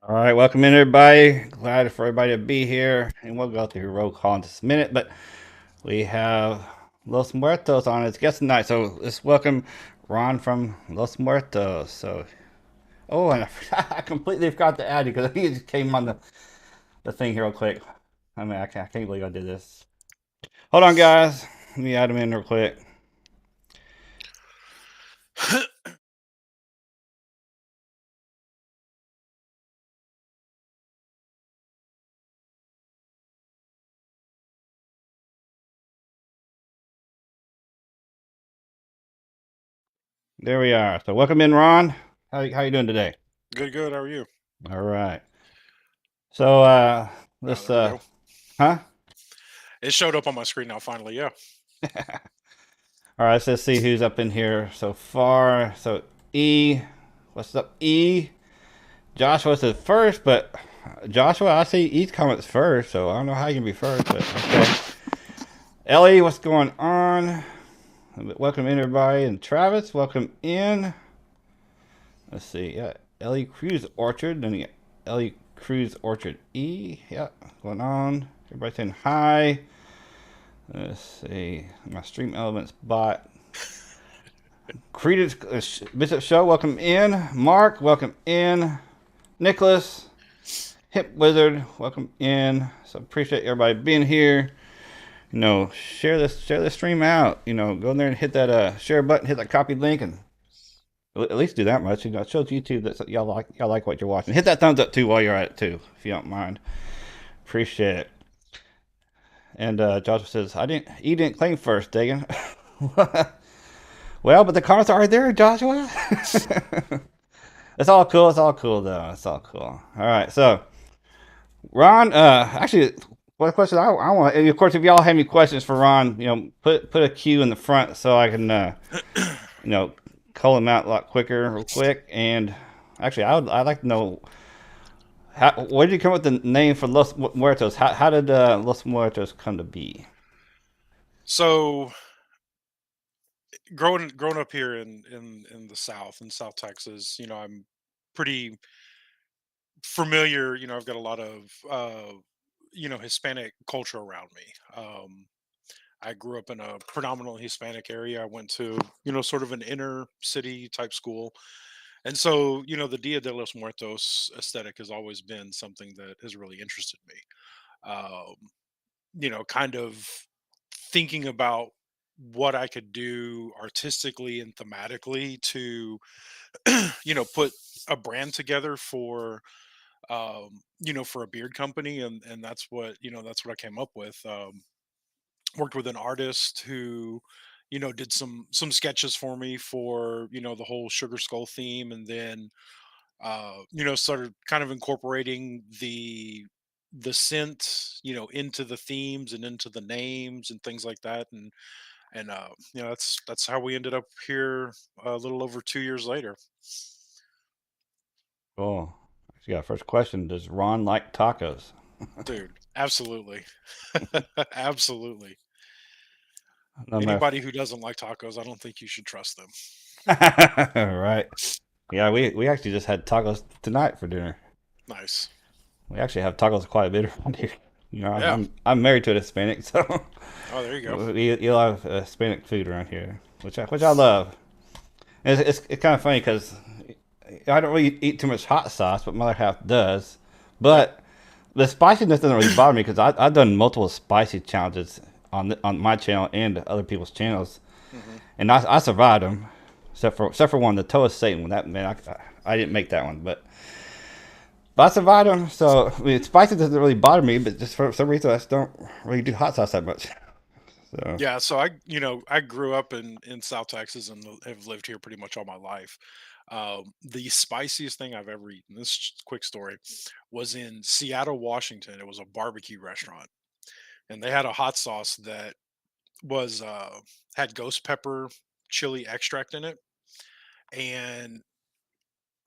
All right, welcome in everybody. Glad for everybody to be here, and we'll go through roll call in just a minute. But we have Los Muertos on as guest tonight, so let's welcome Ron from Los Muertos. So, oh, and I completely forgot to add you because he just came on the thing here real quick. I can't believe I did this. Hold on, guys. Let me add him in real quick. There we are. So, welcome in, Ron. How you doing today? Good, good. How are you? All right. So, Oh, let's there we go. huh? It showed up on my screen now, finally. Yeah. All right, so let's see who's up in here so far. So E, what's up, E? Joshua's the first, but Joshua, I see E's comments first, so I don't know how you can be first, but okay. Ellie, what's going on? Welcome in everybody, and Travis, welcome in. Let's see, yeah, Ellie Cruz Orchard, then you got Ellie Cruz Orchard E, yeah, going on. Everybody saying hi. Let's see, my Stream Elements bot. Credence Bishop Show, welcome in. Mark, welcome in. Nicholas, Hip Wizard, welcome in. So appreciate everybody being here. Share this stream out. Go in there and hit that share button, hit that copy link, and at least do that much. It shows YouTube that y'all like what you're watching. Hit that thumbs up too while you're at it too, if you don't mind. Appreciate it. And Joshua says, he didn't claim first, Dagan. Well, but the comments are there, Joshua. It's all cool. It's all cool, though. It's all cool. All right. So, Ron, actually, what question I want, and of course, if y'all have any questions for Ron, put a Q in the front so I can, you know, call him out a lot quicker, real quick. And actually, I'd like to know where did you come up with the name for Los Muertos? How did Los Muertos come to be? So, growing up here in the South, in South Texas, I'm pretty familiar. I've got a lot of Hispanic culture around me. I grew up in a predominantly Hispanic area. I went to sort of an inner city type school, and so the Dia de los Muertos aesthetic has always been something that has really interested me. Um, kind of thinking about what I could do artistically and thematically to, put a brand together for, for a beard company. And that's what I came up with. Worked with an artist who, did some sketches for me for, the whole Sugar Skull theme. And then, started kind of incorporating the scent, into the themes and into the names and things like that. And that's how we ended up here a little over 2 years later. Cool. Actually, got first question. Does Ron like tacos? Dude, absolutely. Absolutely. No matter. Anybody who doesn't like tacos, I don't think you should trust them. Right. Yeah, we actually just had tacos tonight for dinner. Nice. We actually have tacos quite a bit around here. Yeah. I'm married to a Hispanic, so Oh, there you go. we love Hispanic food around here, which I love. And it's kind of funny because I don't really eat too much hot sauce, but my other half does. Yep. But the spiciness doesn't really bother me because I've done multiple spicy challenges on my channel and other people's channels, Hmm. and I survived them, except for one, the Toe of Satan one. That man, I didn't make that one, but I survived them. So I mean, spicy doesn't really bother me, but just for some reason I just don't really do hot sauce that much. So Yeah, so I grew up in South Texas and have lived here pretty much all my life. The spiciest thing I've ever eaten, this quick story, was in Seattle, Washington. It was a barbecue restaurant, and they had a hot sauce that was had ghost pepper chili extract in it. And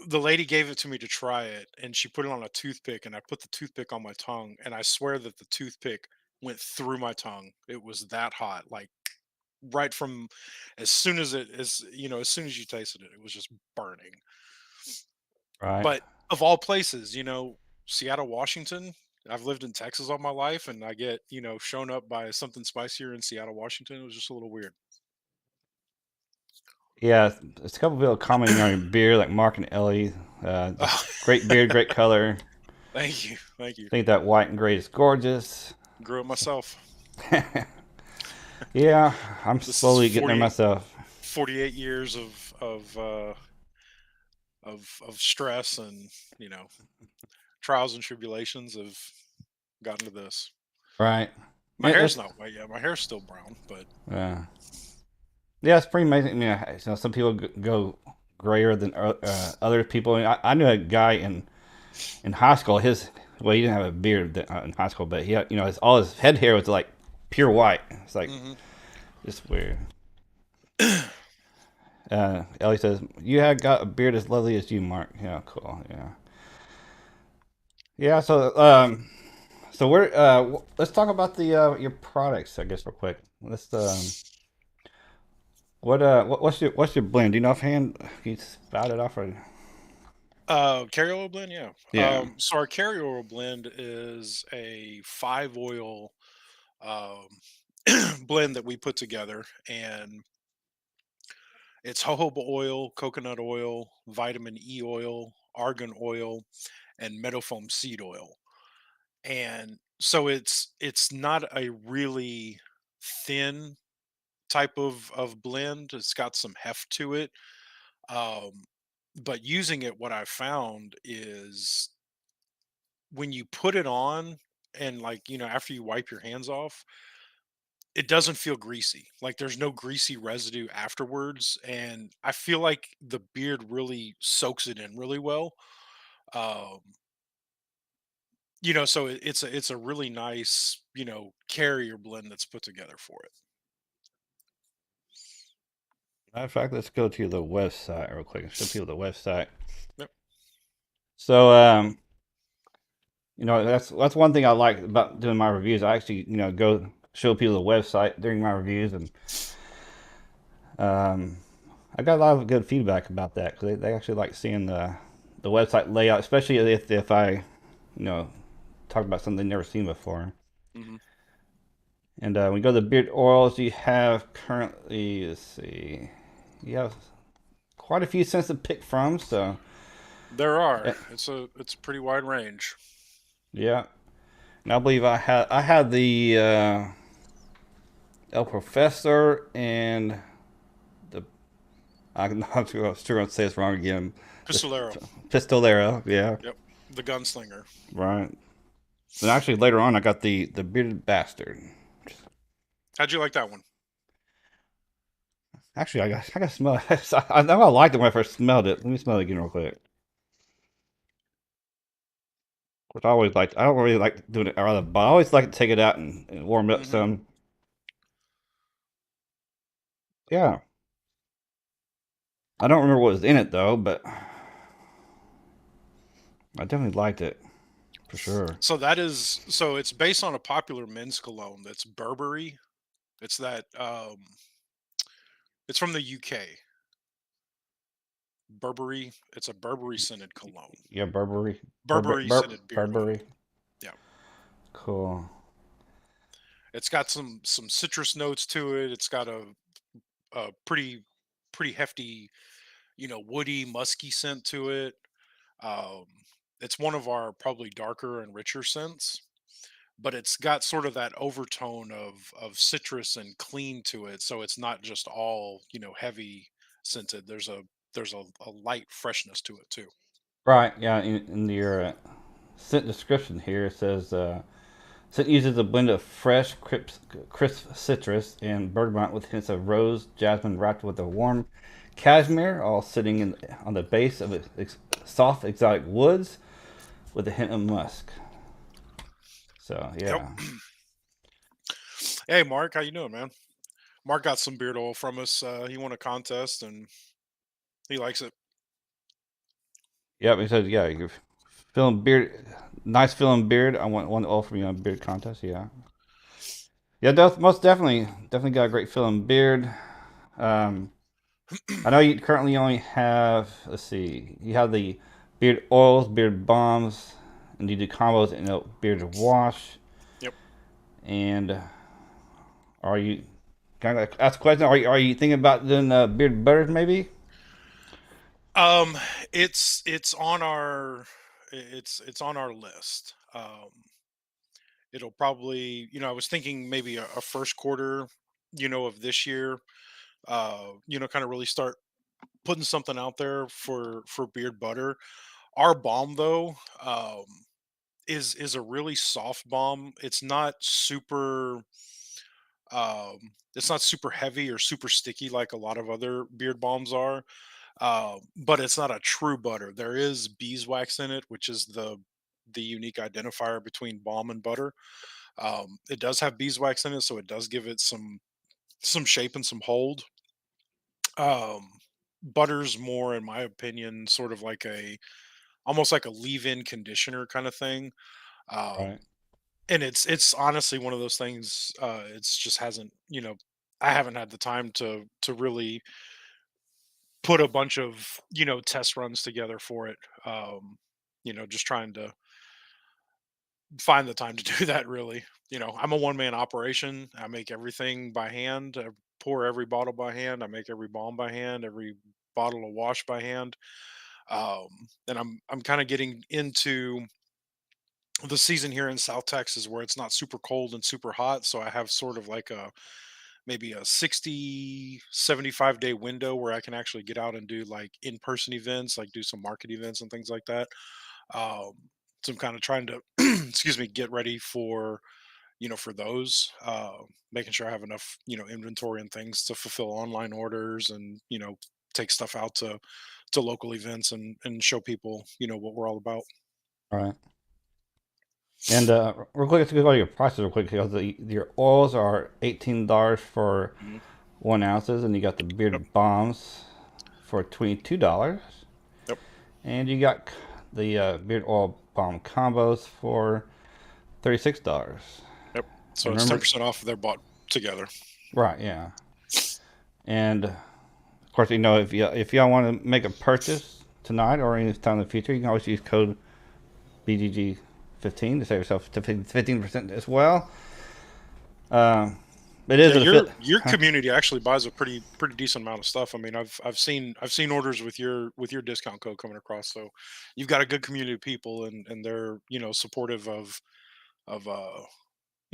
the lady gave it to me to try it, and she put it on a toothpick, and I put the toothpick on my tongue, and I swear that the toothpick went through my tongue. It was that hot, like right from as soon as you tasted it, it was just burning. right, But of all places, Seattle, Washington. I've lived in Texas all my life, and I get shown up by something spicier in Seattle, Washington. It was just a little weird. Yeah, it's a couple people commenting on your beard, like Mark and Ellie. Just Oh, great beard, great color. thank you, thank you. Think that white and gray is gorgeous. Grew it myself. Yeah, I'm This is slowly getting there myself. 48 years of stress and you know trials and tribulations have gotten to this. Right. My And hair's it's not white yet. My hair's still brown, but uh, yeah, it's pretty amazing. I mean, some people go grayer than other people. I knew a guy in high school. He didn't have a beard in high school, but he had, all his head hair was like pure white. It's like hmm just weird. Ellie says, "You had got a beard as lovely as you, Mark." Yeah, cool. Yeah, yeah. So we're let's talk about the your products, I guess, real quick. Let's what's your blend? Do you know offhand? Can you spout it off? Or, carryover blend, yeah. yeah. So our carryover blend is a 5 oil um, blend that we put together, and it's jojoba oil, coconut oil, vitamin E oil, argan oil, and meadowfoam seed oil. And so it's not a really thin type of blend. It's got some heft to it. Um, but using it, what I found is when you put it on and after you wipe your hands off, it doesn't feel greasy. Like there's no greasy residue afterwards. And I feel like the beard really soaks it in really well. Um, so it's a really nice, carrier blend that's put together for it. Matter of fact, let's go to the website real quick and show people the website. Yep. So that's one thing I like about doing my reviews. I actually go show people the website during my reviews, and um, I got a lot of good feedback about that because they actually like seeing the website layout, especially if I talk about something they've never seen before. hmm And when we go to the beard oils, you have currently, let's see, you have quite a few scents to pick from. So, There are. eh, It's a pretty wide range. yeah. And I believe I had the El Professor and the I'm not sure going to say this wrong again. The Pistolero. Pistolero, yeah, Yep. The gunslinger. right. And actually later on, I got the bearded bastard. How'd you like that one? Actually, I got to smell it. I know I liked it when I first smelled it. Let me smell it again real quick. Which I always like. I don't really like doing it out of the bottle. I always like to take it out and warm it up hmm some. Yeah, I don't remember what was in it though, but I definitely liked it for sure. So it's based on a popular men's cologne that's Burberry. It's that it's from the UK. Burberry. It's a Burberry scented cologne. Yeah, Burberry, Burberry scented beard oil. Burberry. Yeah. Cool. It's got some citrus notes to it. It's got a pretty hefty, woody, musky scent to it. Um, it's one of our probably darker and richer scents, but it's got sort of that overtone of citrus and clean to it. So it's not just all heavy scented. There's a light freshness to it too. Right. Yeah. In your scent description here, it says scent uses a blend of fresh, crisp citrus and bergamot with hints of rose, jasmine, wrapped with a warm cashmere, all sitting on the base of soft, exotic woods with a hint of musk. So Yep. yeah. Hey, Mark, how you doing, man? Mark got some beard oil from us. He won a contest and he likes it. Yep. He said, yeah, you're feeling beard, nice feeling beard. I want one all from you on beard contest. Yeah. Yeah, most definitely got a great feeling beard. Um, I know you currently only have. Let's see. You have the beard oils, beard balms, and you do combos in a beard wash. Yep. And are you kind of ask a question? Are you thinking about doing beard butters maybe? Um, it's on our it's on our list. It'll probably, I was thinking maybe a first quarter, of this year, kind of really start putting something out there for beard butter. Our balm though, is a really soft balm. It's not super heavy or super sticky like a lot of other beard balms are. But it's not a true butter. There is beeswax in it, which is the unique identifier between balm and butter. It does have beeswax in it, so it does give it some shape and some hold. Um, Butter's more, in my opinion, sort of like a almost like a leave-in conditioner kind of thing. Right. Um, and it's honestly one of those things. It's just hasn't, I haven't had the time to really put a bunch of test runs together for it. Just trying to find the time to do that. Really, I'm a one man operation. I make everything by hand. I pour every bottle by hand. I make every bomb by hand. Every bottle of wash by hand. And I'm kind of getting into the season here in South Texas where it's not super cold and super hot. So I have sort of like a maybe a 60-75 day window where I can actually get out and do like in-person events, like do some market events and things like that. Um, so I'm kind of trying to, excuse me, get ready for those, making sure I have enough, inventory and things to fulfill online orders and, take stuff out to local events and show people, what we're all about. Right. And real quick, let's go to your prices real quick because your oils are $18 for Mhm. 1 ounces, and you got the Yep. beard bombs for $22, Yep. and you got the beard oil balm combos for $36. Yep. So And it's ten remember, percent off if they're bought together. right? Yeah. And of course, if y'all want to make a purchase tonight or any time in the future, you can always use code BGG 15 to save yourself to 15% as well. Um, it is Yeah, a fit. your community actually buys a pretty decent amount of stuff. I mean, I've seen orders with your discount code coming across. So you've got a good community of people, and they're supportive of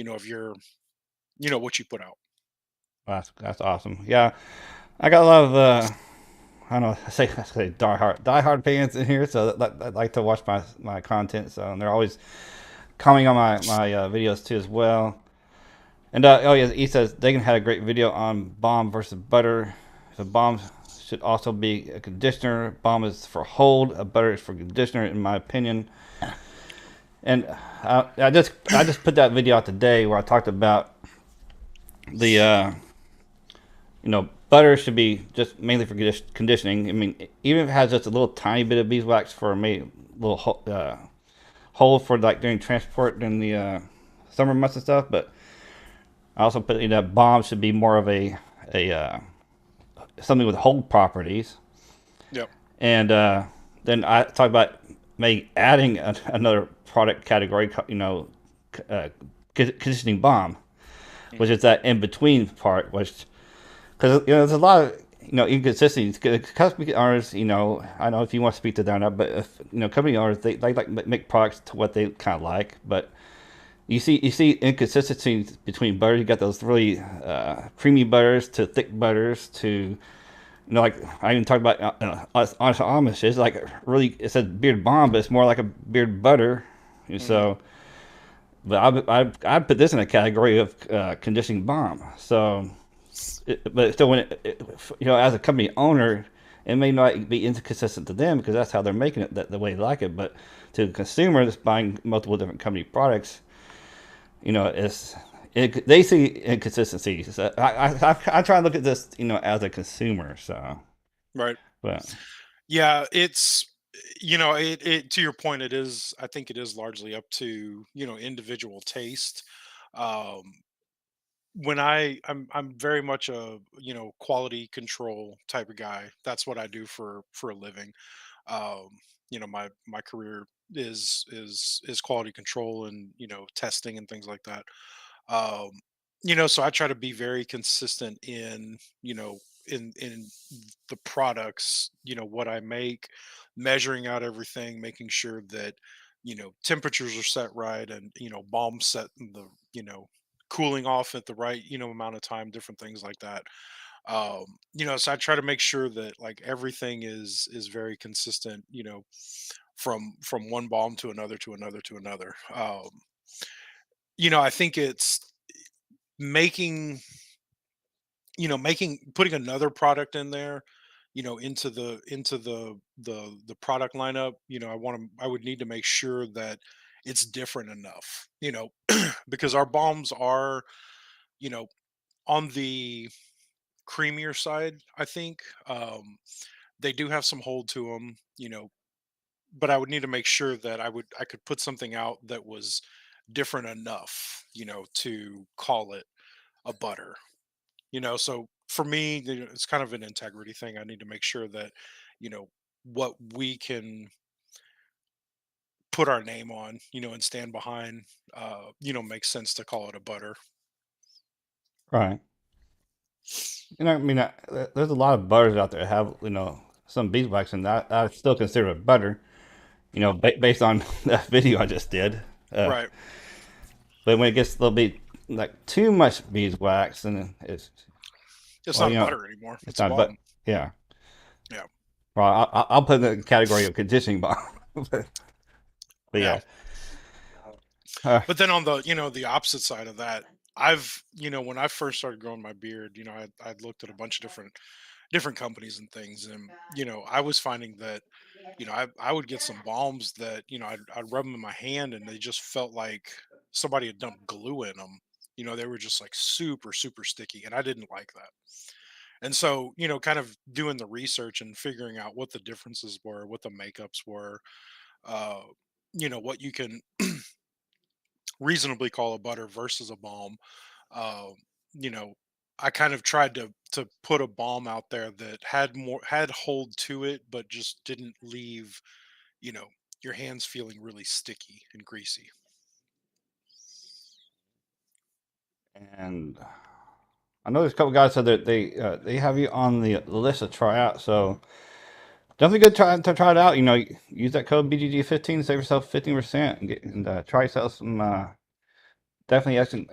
your what you put out. That's awesome. Yeah, I got a lot of I don't know. I say die hard fans in here, so that like to watch my content. So and they're always commenting on my videos too as well. And oh yeah, he says Dagan had a great video on balm versus butter. So balm should also be a conditioner. Balm is for hold. A butter is for conditioner, in my opinion. And I just put that video out today where I talked about the butter should be just mainly for conditioning. I mean, even if it has just a little tiny bit of beeswax for a little hole for like during transport during the summer months and stuff. But I also put balm should be more of a something with hold properties. Yep. And then I talked about maybe adding another product category, uh, conditioning balm, which Hmm. is that in between part, which because there's a lot of inconsistencies. Company owners, I know if you want to speak to that, but if company owners they like make products to what they kind of like, but you see inconsistencies between butters. You got those really creamy butters to thick butters to like I even talked about honest Amish. It's like really it says beard balm, but it's more like a beard butter. And Hmm. so, but I'd put this in a category of conditioning balm. So but still, as a company owner, it may not be inconsistent to them because that's how they're making it the way they like it. But to the consumer that's buying multiple different company products, they see inconsistencies. I try and look at this, as a consumer. So, Right. but Yeah, it's it to your point, it is, I think it is largely up to individual taste. Um, when I'm very much a quality control type of guy. That's what I do for a living. Um, my career is quality control and testing and things like that. um so I try to be very consistent in in the products, what I make, measuring out everything, making sure that temperatures are set right, and bombs set in the cooling off at the right amount of time, different things like that. So I try to make sure that like everything is very consistent, from one bomb to another to another to another. I think it's making putting another product in there, into the product lineup. I would need to make sure that it's different enough, because our bombs are, you know on the creamier side, I think. They do have some hold to them, but I would need to make sure that I could put something out that was different enough, to call it a butter. So for me, it's kind of an integrity thing. I need to make sure that, what we can put our name on, and stand behind, makes sense to call it a butter. Right. I mean, there's a lot of butters out there that have, some beeswax, and that I still consider it butter. Based on that video I just did. Uh, Right. but when it gets a little bit like too much beeswax, then it's It's well, not a butter anymore. it's It's a not. But bomb. yeah, Yeah. well, I'll put it in the category of conditioning bomb. but Yeah. yeah, uh, But then on the, the opposite side of that, when I first started growing my beard, I'd looked at a bunch of different companies and things, and I was finding that I would get some balms that I'd rub them in my hand, and they just felt like somebody had dumped glue in them. They were just like super super sticky, and I didn't like that. And so kind of doing the research and figuring out what the differences were, what the makeups were, uh, what you can reasonably call a butter versus a balm. uh, you know, I kind of tried to put a balm out there that had hold to it, but just didn't leave, you know, your hands feeling really sticky and greasy. and I know there's a couple guys said that they have you on the list to try out. So definitely good try it out. Use that code BGG 15, save yourself 15%, and try yourself some definitely excellent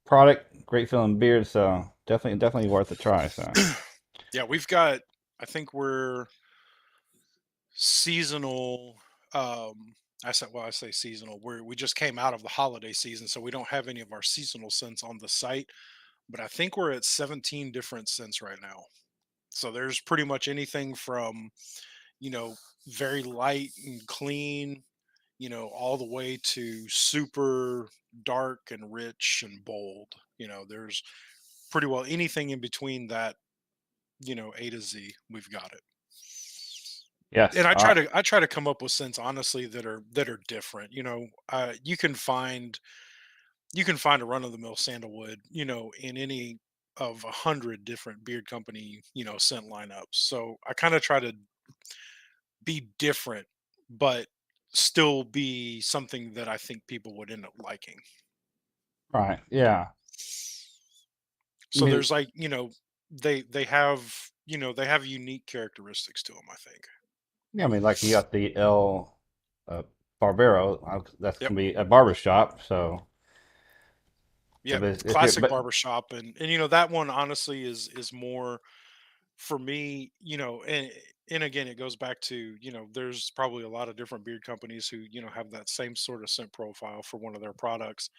product, great feeling beard. So definitely worth a try. So Yeah, we've got. I think we're seasonal. I say seasonal. We just came out of the holiday season, so we don't have any of our seasonal scents on the site. But I think we're at 17 different scents right now. So there's pretty much anything from, you know, very light and clean, all the way to super dark and rich and bold. There's pretty well anything in between that, A to Z, we've got it. And yes, I try to come up with scents, honestly, that are different. You can find a run of the mill sandalwood, in any of 100 different beard company, scent lineups. So I kind of try to be different, but still be something that I think people would end up liking. right, yeah. I So mean, there's like, they have unique characteristics to them, I think. yeah, I mean, like you got the El Barbero. That's Yep. gonna be a barber shop. So Yep. it's here, Classic but barbershop. And that one honestly is more for me, and again, it goes back to, there's probably a lot of different beard companies who, have that same sort of scent profile for one of their products.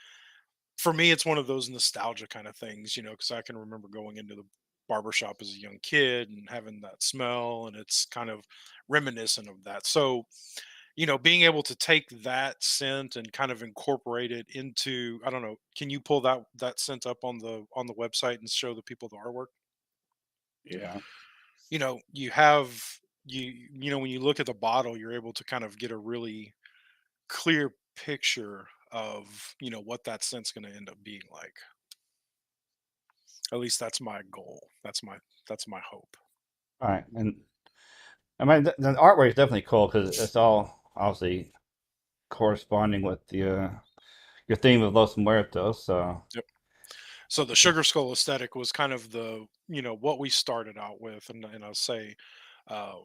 For me, it's one of those nostalgia kind of things, because I can remember going into the barbershop as a young kid and having that smell, and it's kind of reminiscent of that. So, being able to take that scent and kind of incorporate it into, I don't know, can you pull that scent up on the website and show the people the artwork? yeah, You have when you look at the bottle, you're able to kind of get a really clear picture of, what that scent's going to end up being like. At least that's my goal. That's my hope. all right. And I mean, the artwork is definitely cool because it's all obviously corresponding with the your theme of Los Muertos. So Yep. So the sugar skull aesthetic was kind of the, what we started out with, and I'll say uh,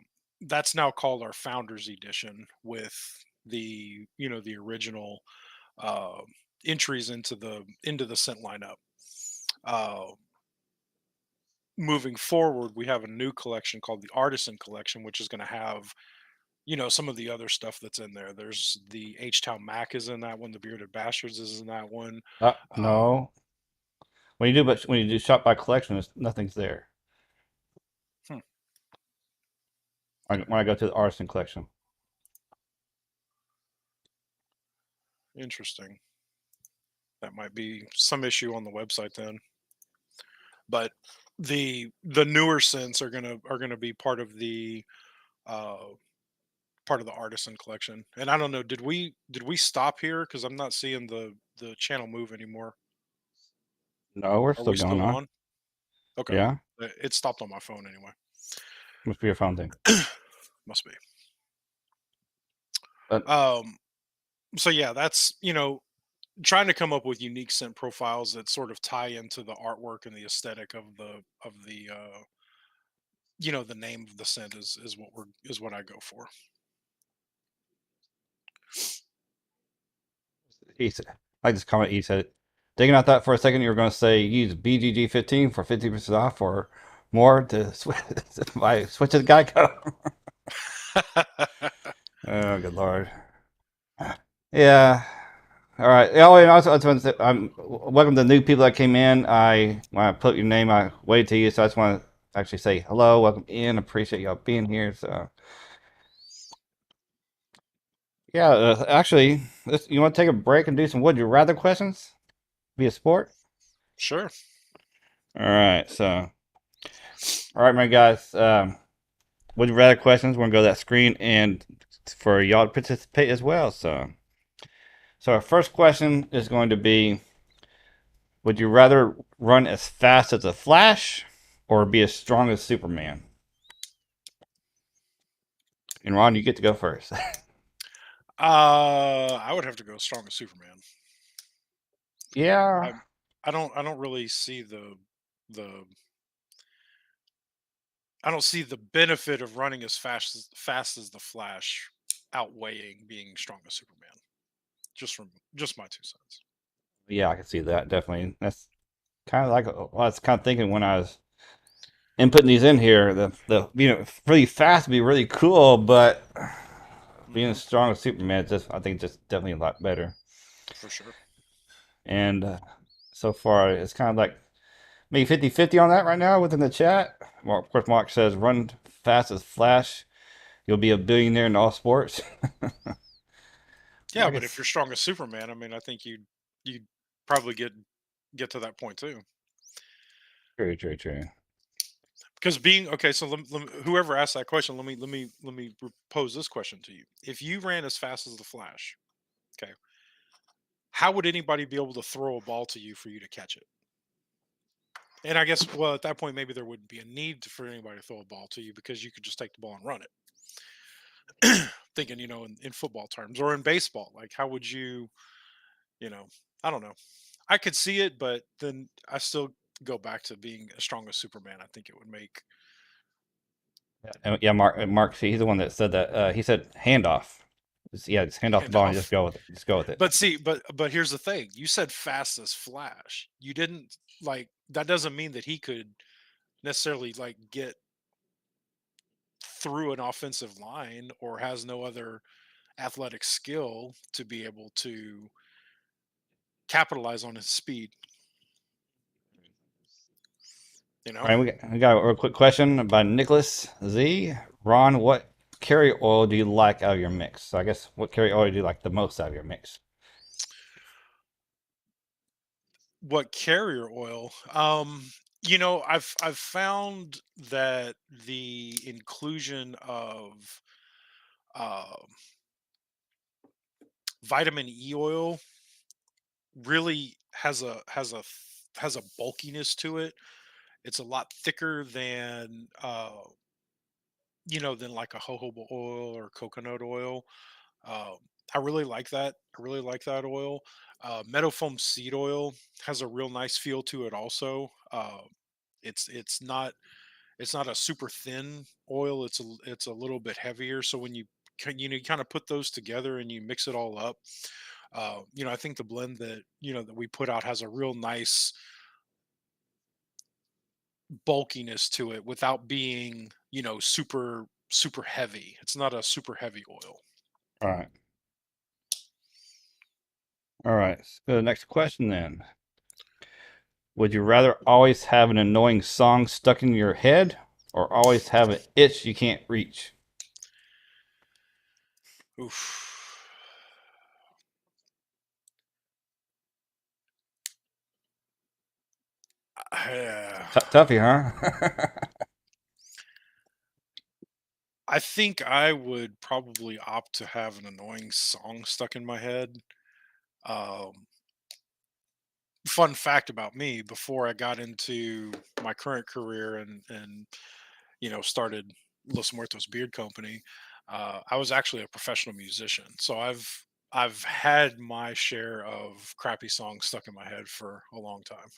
that's now called our founders edition with the original uh, entries into the scent lineup. Uh, Moving forward, we have a new collection called the Artisan Collection, which is going to have some of the other stuff that's in there. There's the H Town Mac is in that one. The Bearded Bastards is in that one. Uh, no, when you do shop by collection, nothing's there. hmm, When I go to the artisan collection, Interesting. That might be some issue on the website then. But the newer scents are gonna be uh part of the Artisan Collection. And I don't know, did we stop here? Because I'm not seeing the channel move anymore. no, we're Are still we going still on. on? Okay. Yeah, It stopped on my phone anyway. must be a phone thing. Must be. But Um, so yeah, that's trying to come up with unique scent profiles that sort of tie into the artwork and the aesthetic of the name of the scent is what I go for. he said, I just comment. He said, thinking about that for a second, you were going to say use BGG 15 for 50% off or more to switch switch to Geico. Oh, good lord. Yeah. All right. Oh, and also, I just want to say, welcome to the new people that came in. When I put your name, I waved to you, so I just want to actually say hello, welcome in. Appreciate y'all being here. So, yeah, actually, you want to take a break and do some would you rather questions? Be a sport. Sure. All right. So, all right, my guys. Would you rather questions? We're gonna go to that screen and for y'all to participate as well. So our first question is going to be: would you rather run as fast as a Flash or be as strong as Superman? And Ron, you get to go first. I would have to go strong as Superman. Yeah. I I don't really see the I don't see the benefit of running as fast as the Flash outweighing being strong as Superman. Just my 2 cents. Yeah, I can see that definitely. That's kind of like I was kind of thinking when I was inputting these in here. The really fast would be really cool, but being Hmm. as strong as Superman, I think just definitely a lot better. For sure. And so far, it's kind of like maybe 50-50 on that right now within the chat. Of course, Mark says run fast as Flash. You'll be a billionaire in all sports. Yeah, I but if guess you're strong as Superman, I mean, I think you'd probably get to that point too. true, true, true. Because being okay, so whoever asked that question, let me pose this question to you. If you ran as fast as the Flash, okay, how would anybody be able to throw a ball to you for you to catch it? And I guess, well, at that point, maybe there wouldn't be a need for anybody to throw a ball to you because you could just take the ball and run it. Thinking, in football terms or in baseball, like how would you know, I don't know. I could see it, but then I still go back to being as strong as Superman. I think it would make Yeah, Mark, he's the one that said that. He said handoff. Yeah, just hand off the ball and just handoff. go with it. Just go with it. But see, but here's the thing. You said fast as Flash. You didn't like that doesn't mean that he could necessarily like get through an offensive line or has no other athletic skill to be able to capitalize on his speed, you All know? right, we got a real quick question by Nicholas Z. Ron, what carry oil do you like out of your mix? So I guess what carry oil do you like the most out of your mix? What carrier oil? I've found that the inclusion of um vitamin E oil really has a bulkiness to it. It's a lot thicker than than like a jojoba oil or coconut oil. Um, I really like that. I really like that oil. Meadow foam seed oil has a real nice feel to it. Also, it's not a super thin oil. It's a little bit heavier. So when you kind of put those together and you mix it all up, I think the blend that we put out has a real nice bulkiness to it without being super heavy. It's not a super heavy oil. All right. All right. Let's go to the next question then. Would you rather always have an annoying song stuck in your head or always have an itch you can't reach? Oof. Toughie, huh? I think I would probably opt to have an annoying song stuck in my head. Um, Fun fact about me: before I got into my current career and started Los Muertos Beard Company, I was actually a professional musician. So I've had my share of crappy songs stuck in my head for a long time.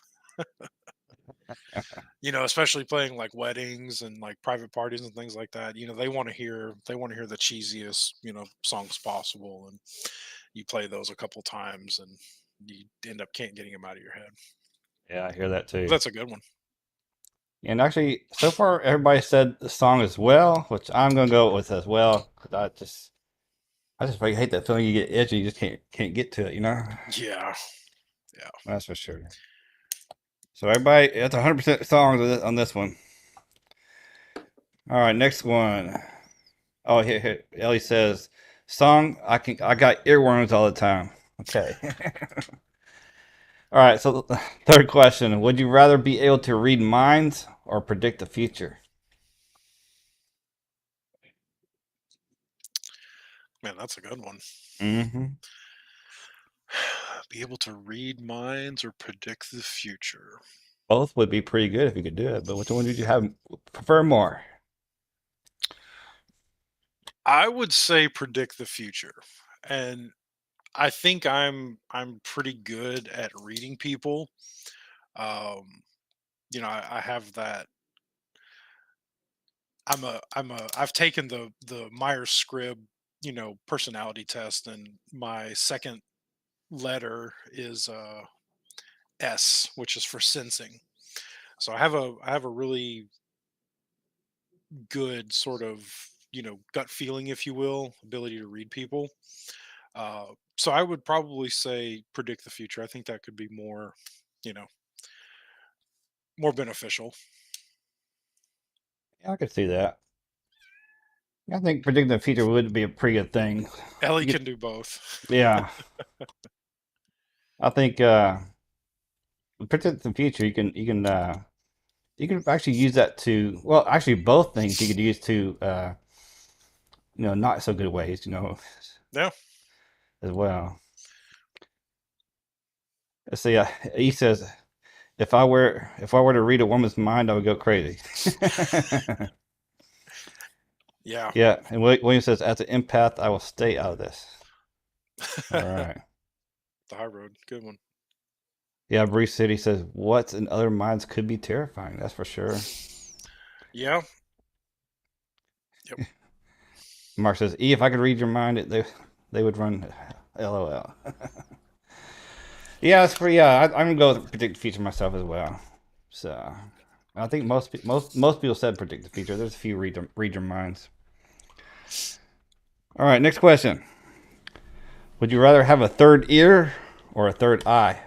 Especially playing like weddings and like private parties and things like that. They want to hear the cheesiest, songs possible, and you play those a couple times and you end up can't getting them out of your head. Yeah, I hear that too. That's a good one. And actually, so far, everybody said the song as well, which I'm gonna go with as well. 'Cause I just really hate that feeling you get itchy, you just can't get to it, you know? Yeah, yeah. That's for sure. So everybody, it's 100% songs on this one. All right, next one. Oh, here, Ellie says, "Song I got earworms all the time." Okay. All right. So third question: would you rather be able to read minds or predict the future? Man, that's a good one. Hmm. Be able to read minds or predict the future. Both would be pretty good if you could do it, but which one would you have prefer more? I would say predict the future. And I think I'm pretty good at reading people. Um, I have that. I've taken the Myers Squibb, personality test, and my second letter is S, which is for sensing. So I have a really good sort of gut feeling, if you will, ability to read people. So I would probably say predict the future. I think that could be you know, more beneficial. Yeah, I could see that. I think predicting the future would be a pretty good thing. Ellie You could, can do both. yeah. I think predict the future. You can actually use that to well, actually both things you could use to not so good ways, Yeah. as well. Let's see. He says, if I were to read a woman's mind, I would go crazy. Yeah. Yeah, and William says, as an empath, I will stay out of this. All The right. high road. Good one. Yeah, Bruce City says, what's in other minds could be terrifying. That's for sure. Yeah. Yep. Mark says, E, if I could read your mind, they would run LOL. Yeah, I'm gonna go with predict the future myself as well. So I think most people said predict the future. There's a few read your minds. All right, next question. Would you rather have a third ear or a third eye?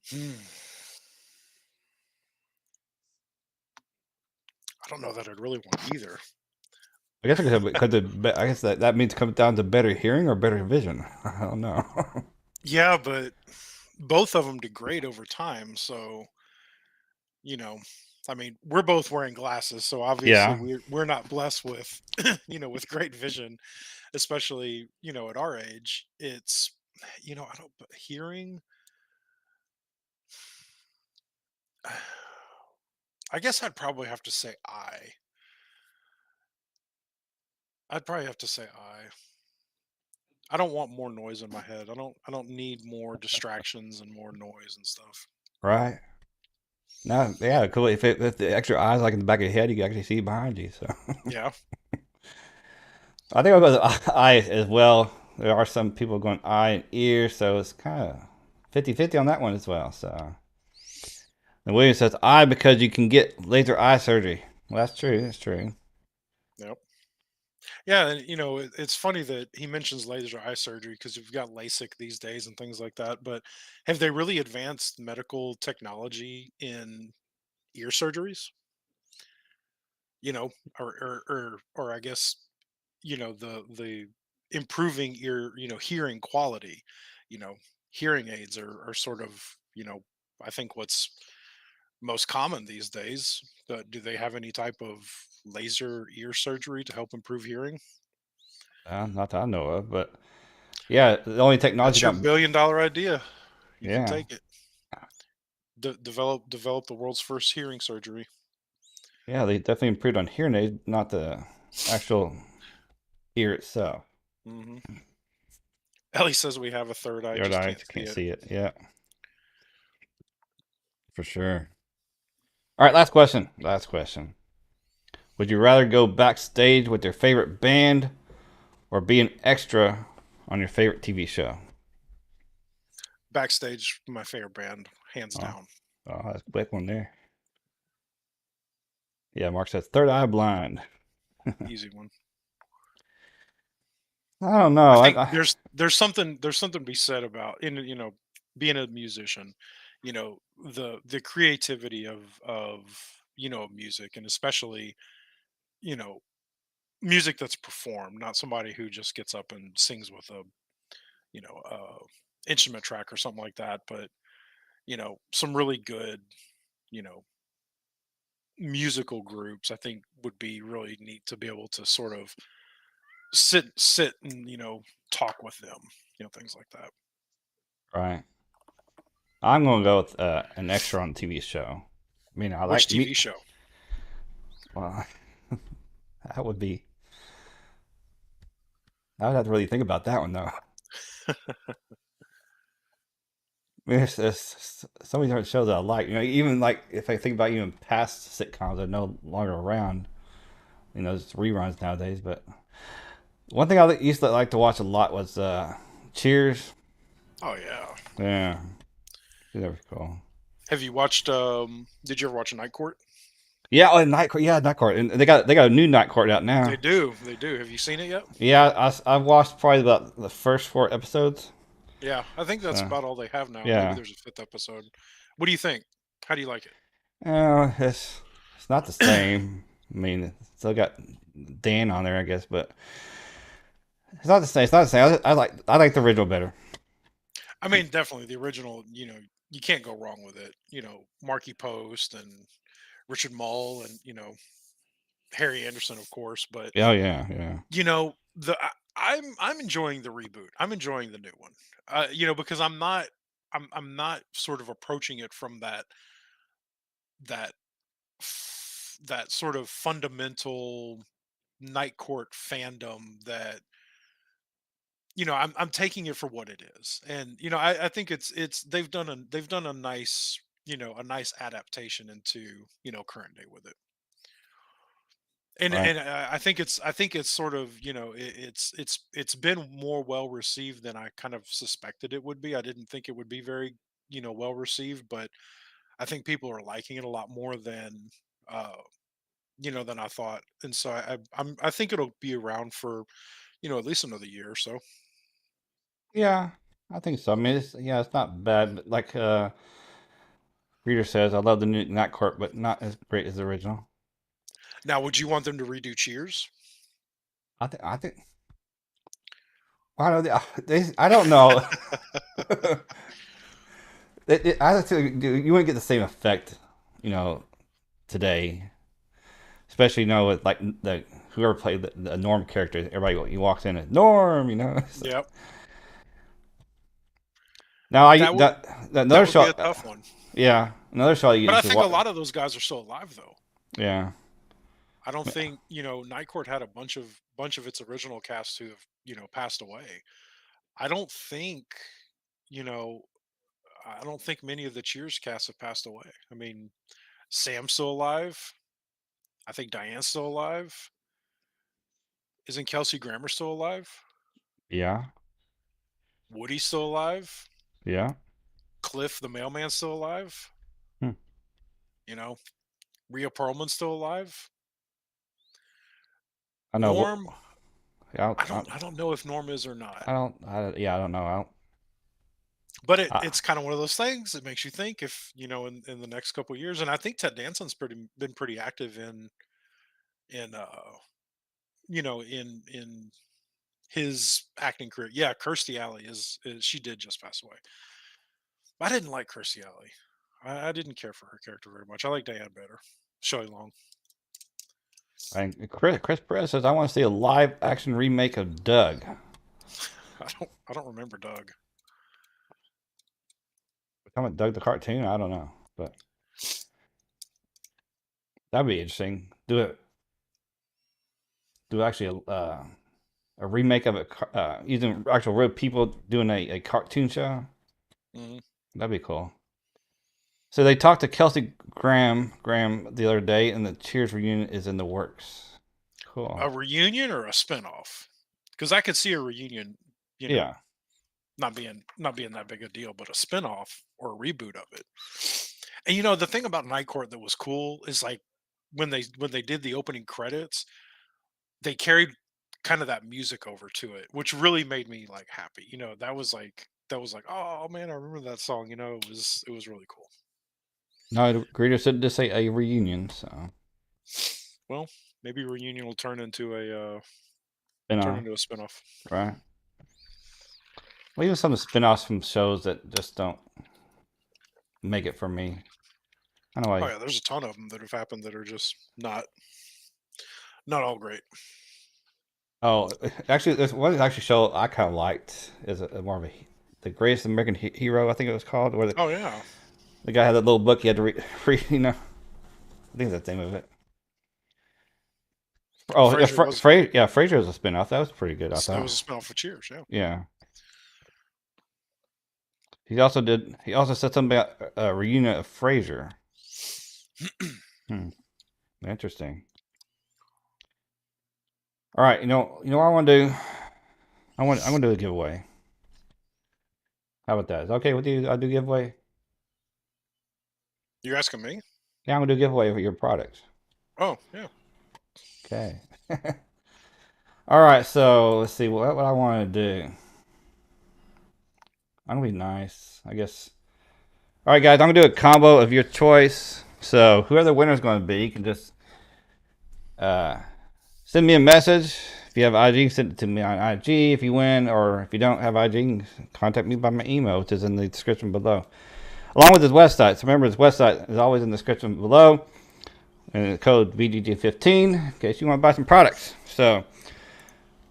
Hmm. I don't know that I'd really want either. I guess I guess that means it comes down to better hearing or better vision. I don't know. Yeah, but both of them degrade over time. So, you know, I mean, we're both wearing glasses, so obviously Yeah, we're not blessed with, with great vision, especially, at our age. It's, I don't, but hearing, I guess I'd probably have to say I. I'd probably have to say I. I don't want more noise in my head. I don't need more distractions and more noise and stuff. Right. No, yeah, cool. If the extra eyes like in the back of your head, you can actually see behind you. So Yeah. I think I'll go with eye as well. There are some people going eye and ear, so it's kind of 50-50 on that one as well. So and William says eye because you can get laser eye surgery. Well, that's true. That's true. Yep. Yeah, and it's funny that he mentions laser eye surgery because you've got LASIK these days and things like that. But have they really advanced medical technology in ear surgeries? You know, or I guess the improving ear hearing quality. You know, hearing aids are sort of I think what's most common these days. But do they have any type of laser ear surgery to help improve hearing? Not that I know of, but yeah, the only technology That's your got billion-dollar idea. You can yeah, take it. Develop the world's first hearing surgery. yeah, they definitely improved on hearing aids, not the actual ear itself. Hmm. Ellie says we have a third eye, The other just eye can't see can't it. see it. Yeah, for sure. All right, last question. Last question. Would you rather go backstage with your favorite band or be an extra on your favorite TV show? Backstage, my favorite band, hands Oh, down. oh, that's a quick one there. Yeah, Mark says third eye blind. Easy one. I don't I know. think there's something to be said about being a musician. The creativity of music, and especially you know music that's performed, not somebody who just gets up and sings with a instrument track or something like that. But some really good you know musical groups, I think, would be really neat to be able to sort of sit and talk with them, things like that. Right. I'm gonna go with an extra on a TV show. I mean, I Which like TV me. show? Well, that would be. I would have to really think about that one though. I mean, there's so many different shows that I like. Even like if I think about even past sitcoms that are no longer around. It's reruns nowadays. But one thing I used to like to watch a lot was Cheers. Oh yeah. Yeah, that was cool. Have you watched did you ever watch Night Court? Yeah, oh, Night Court. Yeah, Night Court, and they got a new Night Court out They now. do. They do. Have you seen it yet? Yeah, I've watched probably about the first four episodes. Yeah, I think that's So about all they have now. Maybe yeah, there's a fifth episode. What do you think? How do you like it's not the it? same. I mean, it's still got Dan on there, I guess, but it's not the same. It's not the same. I like the original better. I mean, definitely the original, you can't go wrong with it. Marky Post and Richard Mull and, Harry Anderson, of course. But Oh yeah, yeah. I'm enjoying the reboot. I'm enjoying the new one. Because I'm not sort of approaching it from that that sort of fundamental night court fandom that I'm taking it for what it is. And I think it's they've done a nice adaptation into current day with it. and Right. and I think it's sort of it's been more well received than I kind of suspected it would be. I didn't think it would be very well received, but I think people are liking it a lot more uh than I thought. And so I think it'll be around for at least another year or so. Yeah, I think so. I mean, it's not bad. But like Reader says, I love the new Night Court, but not as great as the original. Now, would you want them to redo Cheers? I think I don't know. I don't know. I think you wouldn't get the same effect, you know, today, especially with like the whoever played the Norm character. Everybody he walks in as Norm, Yep. Now I That would that that another would be a shot. tough one. Yeah, another shot you But get I into think a what? lot of those guys are still alive though. Yeah, I don't think, Night Court had a bunch of its original cast who have, passed away. I don't think, you know, I don't think many of the Cheers cast have passed away. I mean, Sam's still alive. I think Diane's still alive. Isn't Kelsey Grammer still alive? yeah, Woody's still alive. yeah. Cliff the mailman's still alive. Hmm. You know, Rhea Perlman's still alive. I know. Norm, I I don't. don't I don't know if Norm is or not. Yeah, I don't know. But I, it's kind of one of those things. It makes you think if, in the next couple of years. And I think Ted Danson's been pretty active in in his acting career. Yeah, Kirstie Alley is she did just pass away. I didn't like Kirstie Alley. I didn't care for her character very much. I like Diane better. Shelley Long. and Chris Perez says I want to see a live action remake of Doug. I don't remember Doug. We're talking about Doug the cartoon. I don't know, but that'd be interesting. Do actually a remake of it using actual real people doing a cartoon show. Mhm. That'd be cool. So they talked to Kelsey Graham the other day, and the Cheers reunion is in the works. Cool. A reunion or a spinoff? Because I could see a reunion, you know, Yeah. not being that big a deal, but a spinoff or a reboot of it. And the thing about Night Court that was cool is like when they did the opening credits, they carried kind of that music over to it, which really made me like happy. That was like, oh man, I remember that song. It was really cool. No, the greeter said to say a reunion, so Well, maybe reunion will you turn know, into a spinoff. right? Well, even some of the spin-offs from shows that just don't make it for me. I know Oh I. yeah, there's a ton of them that have happened that are just not all great. Oh, actually, there's one actually show I kind of liked is more of the Greatest American Hero. I think it was called, where Oh yeah, the guy had that little book he had to read. I think that's the name of it. Oh yeah, Frasier was Yeah, Frasier was a spin-off. That was pretty good, I it thought. was a spinoff of Cheers. Yeah. Yeah. He also said something about a reunion of Frasier. Hmm. Interesting. All right, what I want to do. I'm gonna do a giveaway. How about that? Is it okay with you? I'll do a giveaway. You asking me? Yeah, I'm gonna do a giveaway for your products. Oh yeah. Okay. All right. So let's see what I want to do. I'm gonna be nice, I guess. All right, guys. I'm gonna do a combo of your choice. So whoever the winner is going to be, you can just uh, send me a message. If you have IG, send it to me on IG if you win, or if you don't have IG, contact me by my email, which is in the description below, along with his website. So remember, his website is always in the description below, and the code BGG15 in case you want to buy some products. So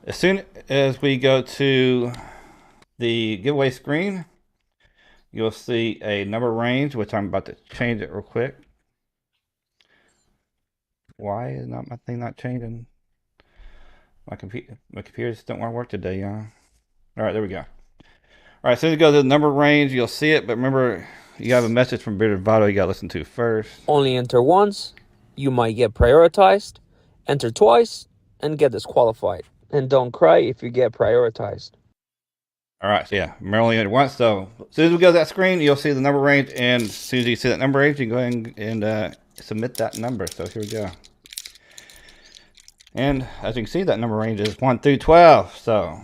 as soon as we go to the giveaway screen, you'll see a number range, which I'm about to change it real quick. Why is not my thing not changing? My computers don't want to work today, y'all. All right, there we go. All right, as soon as you go to the number range, you'll see it. But remember, you have a message from Bitter Vado you got to listen to first. Only enter once, you might get prioritized. Enter twice and get disqualified. And don't cry if you get prioritized. All right, so yeah, remember only once. So as soon as we go to that screen, you'll see the number range. And as soon as you see that number range, you go ahead and submit that number. So here we go. And as you can see, that number range is 1 through 12. So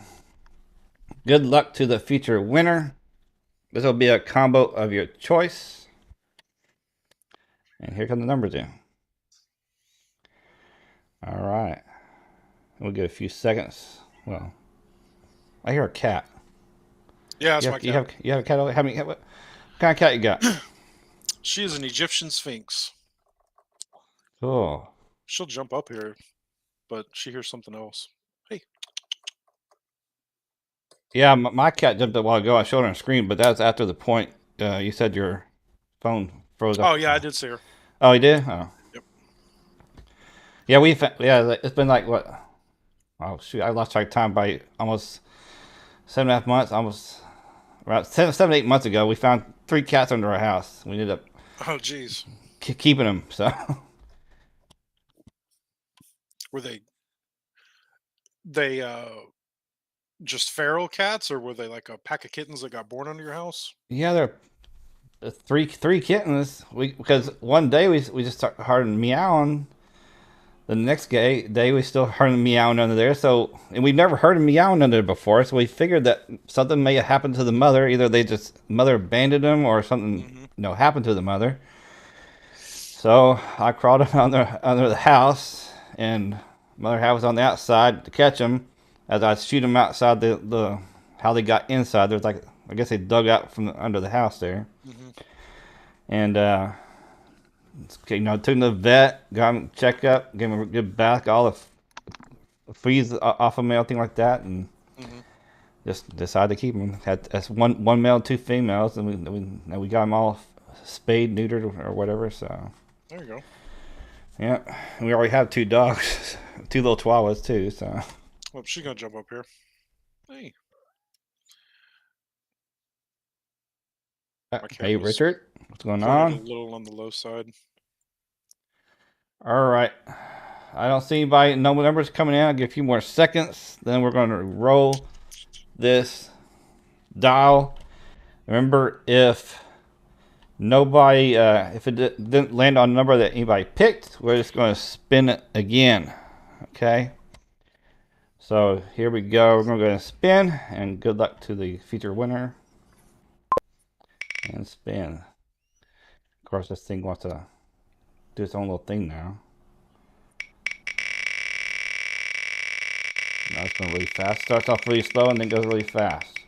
good luck to the future winner. This will be a combo of your choice. And here come the numbers in. All right. We'll give a few seconds. Well, I hear a cat. Yeah, that's my cat. You have a cat over? What kind of cat you got? She is an Egyptian Sphinx. Cool. She'll jump up here, but she hears something else. Hey. Yeah, my cat jumped up a while ago. I showed her on screen, but that's after the point. You said your phone froze up. Oh yeah, I did see her. Oh, you did? Oh. Yep. Yeah, yeah, it's been like what? Oh shoot, I lost track of time by almost 7.5 months, almost around 7, 8 months ago. We found 3 cats under our house. We ended up Oh geez, keeping them. So were they just feral cats, or were they like a pack of kittens that got born under your house? yeah, they're three kittens. Because one day we just started heard them meowing. The next day we still heard them meowing under there. So and we've never heard them meowing under there before. So we figured that something may have happened to the mother. Either they just mother abandoned them or something Mm-hmm. happened to the mother. So I crawled under the house, and mother hat was on the outside to catch them. As I shoot them outside the how they got inside, there's like I guess they dug out from under the house there, Mm-hmm. and took them to the vet, got them checked up, gave them a good bath, all the fleas off of them, everything like that, and Mm-hmm. just decided to keep them. Had that's one male, 2 females, and we got them all spayed, neutered, or whatever. So. There you go. Yeah, we already have 2 dogs, 2 little chihuahuas too. So, Well, she's gonna jump up here. Hey, my hey camera's Richard, what's going pointed a on? little on the low side. All right, I don't see anybody. No numbers coming in. I'll give a few more seconds. Then we're going to roll this dial. Remember, if nobody, if it didn't land on a number that anybody picked, we're just going to spin it again. Okay. So here we go. We're going to go and spin, and good luck to the feature winner. And spin. Of course, this thing wants to do its own little thing now. Now it's going really fast. Starts off really slow and then goes really fast.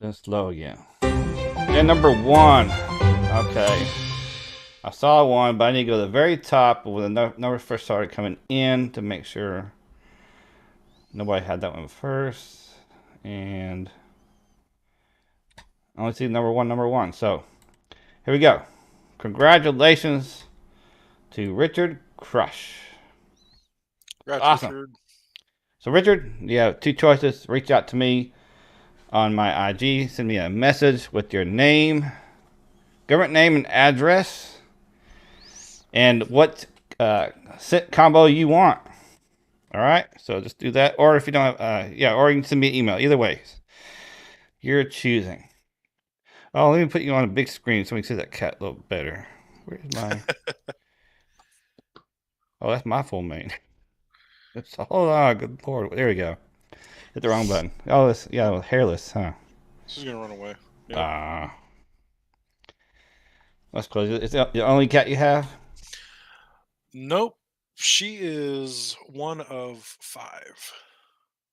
Then slow again. And number 1. Okay. I saw one, but I need to go to the very top when the number first started coming in to make sure nobody had that one first. And I only see number one. So here we go. Congratulations to Richard Crush. Congrats, Awesome. Richard. So Richard, you have 2 choices. Reach out to me on my IG. Send me a message with your name, government name, and address, and what scent combo you want. All right. So just do that, or if you don't have, or you can send me an email. Either way, you're choosing. Oh, let me put you on a big screen so we can see that cat a little better. Where's my? Oh, that's my full name. It's hold on, good lord. There we go. Hit the wrong button. Oh, this hairless, huh? She's gonna run away. Yep. Ah, that's close. It's the only cat you have. Nope. She is one of 5.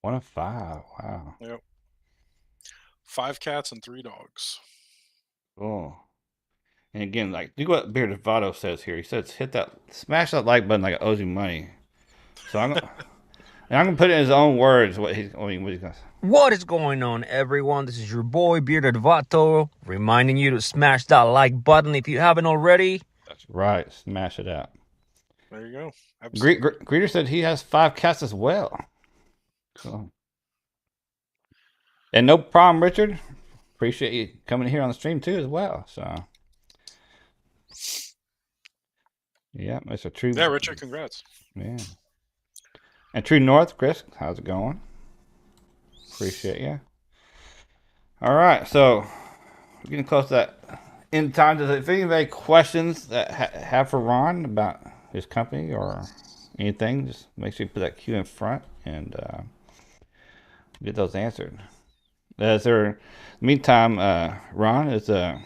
1 of 5. Wow. Yep. 5 cats and 3 dogs. Cool. And again, like do what Bearded Votto says here. He says smash that like button like it owes you money. So I'm gonna put it in his own words what he's gonna. What is going on, everyone? This is your boy, Bearded Vato, reminding you to smash that like button if you haven't already. That's right. Smash it out. There you go. Absolutely. Greeter said he has 5 cats as well. So, and no problem, Richard. Appreciate you coming here on the stream too as well. So, yeah, it's a true. Yeah, Richard, congrats. Yeah. And True North, Chris, how's it going? Appreciate you. All right, so we're getting close to that end time. If anybody have questions that have for Ron about his company or anything, just make sure you put that Q in front and get those answered. Meantime, Ron, is there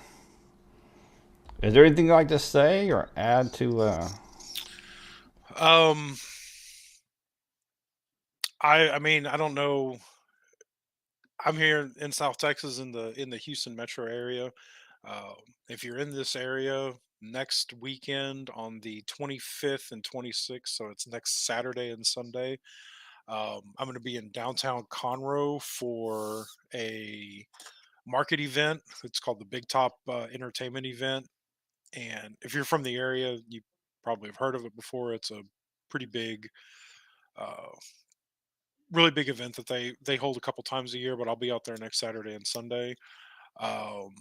anything you'd like to say or add to? I mean, I don't know. I'm here in South Texas in the Houston metro area. If you're in this area, next weekend on the 25th and 26th. So it's next Saturday and Sunday. I'm going to be in downtown Conroe for a market event. It's called the Big Top Entertainment Event. And if you're from the area, you probably have heard of it before. It's a pretty big, uh, really big event that they hold a couple times a year. But I'll be out there next Saturday and Sunday. Um,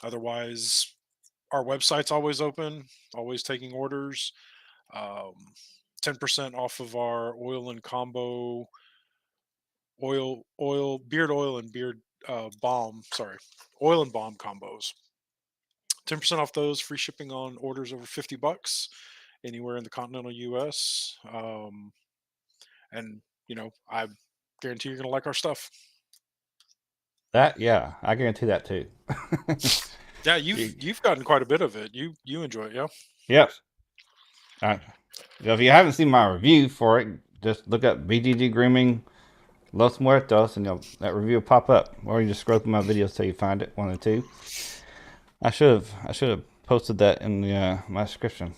Otherwise, our website's always open, always taking orders. Um, 10% off of our oil and combo beard oil and beard balm. Sorry, oil and balm combos. 10% off those. Free shipping on orders over $50 anywhere in the continental U.S. And I guarantee you're gonna like our stuff. That, yeah, I guarantee that too. Yeah, you've gotten quite a bit of it. You enjoy it, yeah. Yep. If you haven't seen my review for it, just look up BGG Grooming Los Muertos, and that review will pop up. Or you just scroll through my videos till you find it, one or two. I should have posted that in the my description.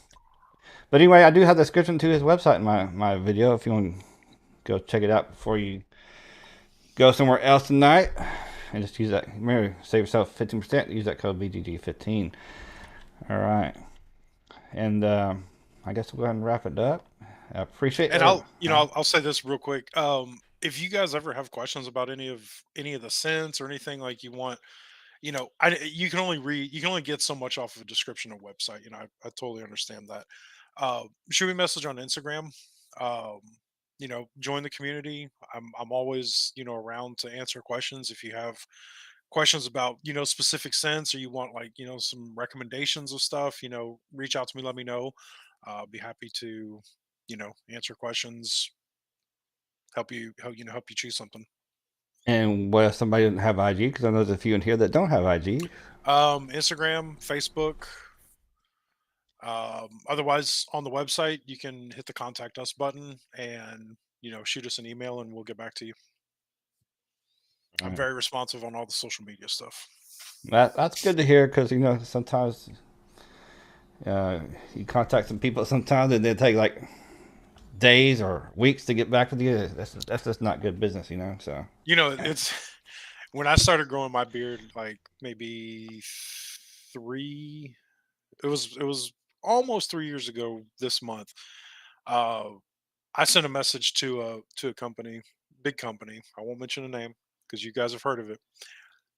But anyway, I do have the description to his website in my video. If you want to go check it out before you go somewhere else tonight, and just use that. Remember, save yourself 15%. Use that code BGG15. All right, and I guess we'll go ahead and wrap it up. I appreciate it. And I'll say this real quick. If you guys ever have questions about any of the scents or anything like you want, you can only get so much off of a description of website. I totally understand that. Shoot me a message on Instagram. Um, Join the community. I'm always around to answer questions. If you have questions about specific scents, or you want like some recommendations of stuff, reach out to me. Let me know. I'll be happy to answer questions, help you choose something. And what if somebody doesn't have IG? Because I know there's a few in here that don't have IG. Instagram, Facebook. Otherwise, on the website, you can hit the contact us button and shoot us an email, and we'll get back to you. I'm very responsive on all the social media stuff. That's good to hear, because sometimes you contact some people sometimes and they take like days or weeks to get back with you. That's just not good business, So It's when I started growing my beard, like maybe three. It was almost 3 years ago this month. Uh, I sent a message to a company, big company. I won't mention the name because you guys have heard of it.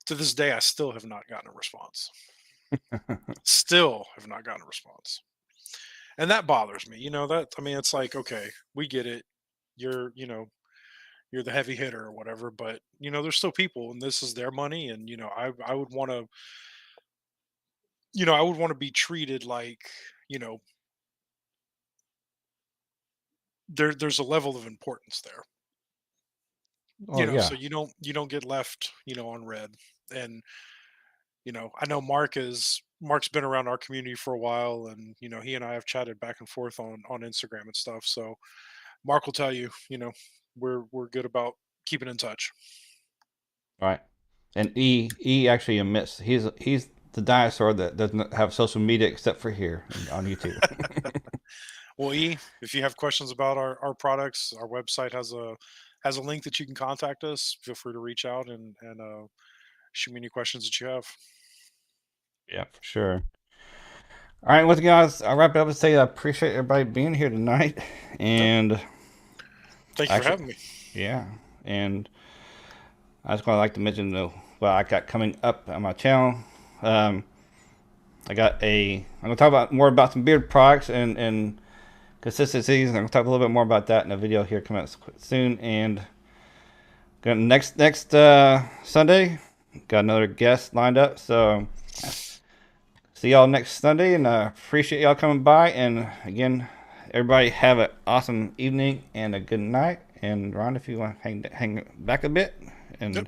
To this day, I still have not gotten a response. Still have not gotten a response, and that bothers me. It's like, okay, we get it. You're you're the heavy hitter or whatever, but there's still people, and this is their money, and I would want to be treated like you know there's a level of importance there. Oh yeah, So you don't get left on red. And I know Mark's been around our community for a while, and he and I have chatted back and forth on Instagram and stuff. So Mark will tell you, we're good about keeping in touch. right. And E actually admits he's the dinosaur that doesn't have social media except for here on YouTube. Well, if you have questions about our products, our website has a link that you can contact us. Feel free to reach out and shoot me any questions that you have. Yeah, for sure. All right, with you guys, I'll wrap it up and say I appreciate everybody being here tonight. Yep. And Thank you for having me. yeah, and I just want to like to mention what I got coming up on my channel. Um, I'm gonna talk about more about some beard products and consistencies. I'm gonna talk a little bit more about that in a video here coming out soon. And next Sunday, got another guest lined up. So see y'all next Sunday, and appreciate y'all coming by. And again, everybody have an awesome evening and a good night. And Ron, if you want to hang back a bit, and Yep.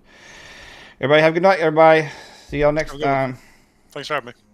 everybody have a good night. Everybody, see y'all next time. Thanks for having me.